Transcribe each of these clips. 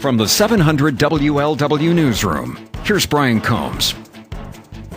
From the 700 WLW Newsroom, here's Brian Combs.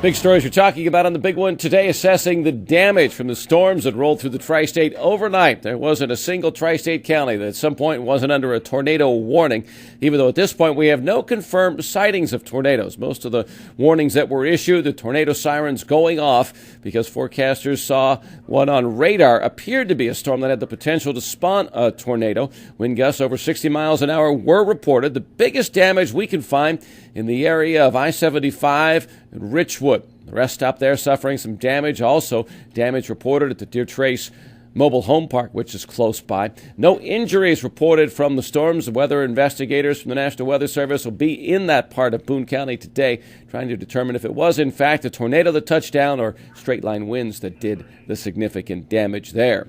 Big stories we're talking about on the big one today, assessing the damage from the storms that rolled through the tri-state overnight. There wasn't a single tri-state county that at some point wasn't under a tornado warning, even though at this point we have no confirmed sightings of tornadoes. Most of the warnings that were issued, the tornado sirens going off because forecasters saw what on radar appeared to be a storm that had the potential to spawn a tornado. Wind gusts over 60 miles an hour were reported. The biggest damage we can find in the area of I-75 and Richwood. The rest up there suffering some damage. Also, damage reported at the Deer Trace Mobile Home Park, which is close by. No injuries reported from the storms. The weather investigators from the National Weather Service will be in that part of Boone County today, trying to determine if it was, in fact, a tornado that touched down or straight-line winds that did the significant damage there.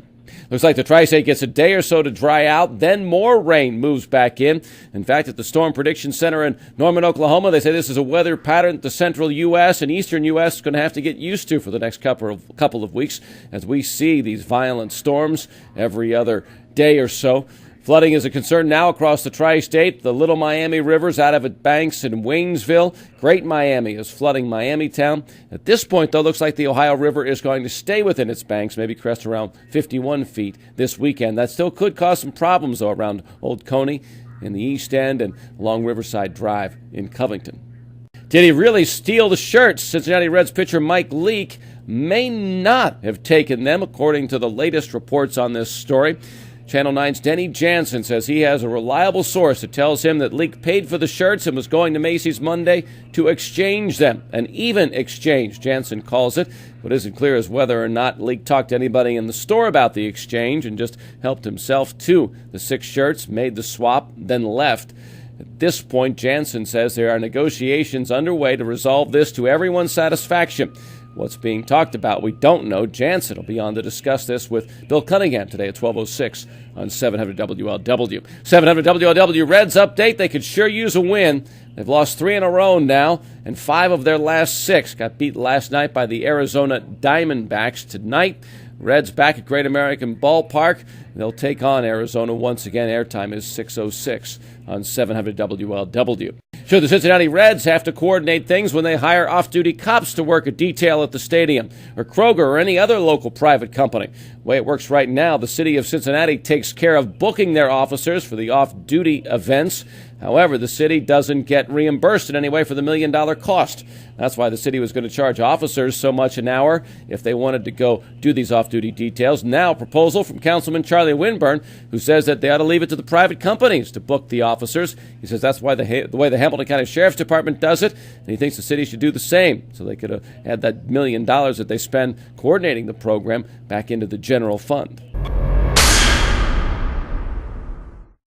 Looks like the tri-state gets a day or so to dry out, then more rain moves back in. In fact, at the Storm Prediction Center in Norman, Oklahoma, they say this is a weather pattern the central U.S. and eastern U.S. is going to have to get used to for the next couple of weeks as we see these violent storms every other day or so. Flooding is a concern now across the tri-state. The Little Miami River's out of its banks in Waynesville. Great Miami is flooding Miamitown. At this point, though, looks like the Ohio River is going to stay within its banks, maybe crest around 51 feet this weekend. That still could cause some problems, though, around Old Coney in the East End and along Riverside Drive in Covington. Did he really steal the shirts? Cincinnati Reds pitcher Mike Leake may not have taken them, according to the latest reports on this story. Channel 9's Denny Jansen says he has a reliable source that tells him that Leake paid for the shirts and was going to Macy's Monday to exchange them. An even exchange, Jansen calls it. What isn't clear is whether or not Leake talked to anybody in the store about the exchange and just helped himself to the 6 shirts, made the swap, then left. At this point, Jansen says there are negotiations underway to resolve this to everyone's satisfaction. What's being talked about, we don't know. Jansen will be on to discuss this with Bill Cunningham today at 12:06 on 700 WLW. 700 WLW Reds update. They could sure use a win. They've lost 3 in a row now, and 5 of their last 6. Got beat last night by the Arizona Diamondbacks. Tonight, Reds back at Great American Ballpark. They'll take on Arizona once again. Airtime is 6:06 on 700 WLW. Should the Cincinnati Reds have to coordinate things when they hire off-duty cops to work a detail at the stadium, or Kroger, or any other local private company? The way it works right now, the city of Cincinnati takes care of booking their officers for the off-duty events. However, the city doesn't get reimbursed in any way for the $1 million cost. That's why the city was going to charge officers so much an hour if they wanted to go do these off-duty details. Now, a proposal from Councilman Charlie Winburn, who says that they ought to leave it to the private companies to book the officers. He says that's why the way the Hamilton County Sheriff's Department does it, and he thinks the city should do the same, so they could add that $1 million that they spend coordinating the program back into the general fund.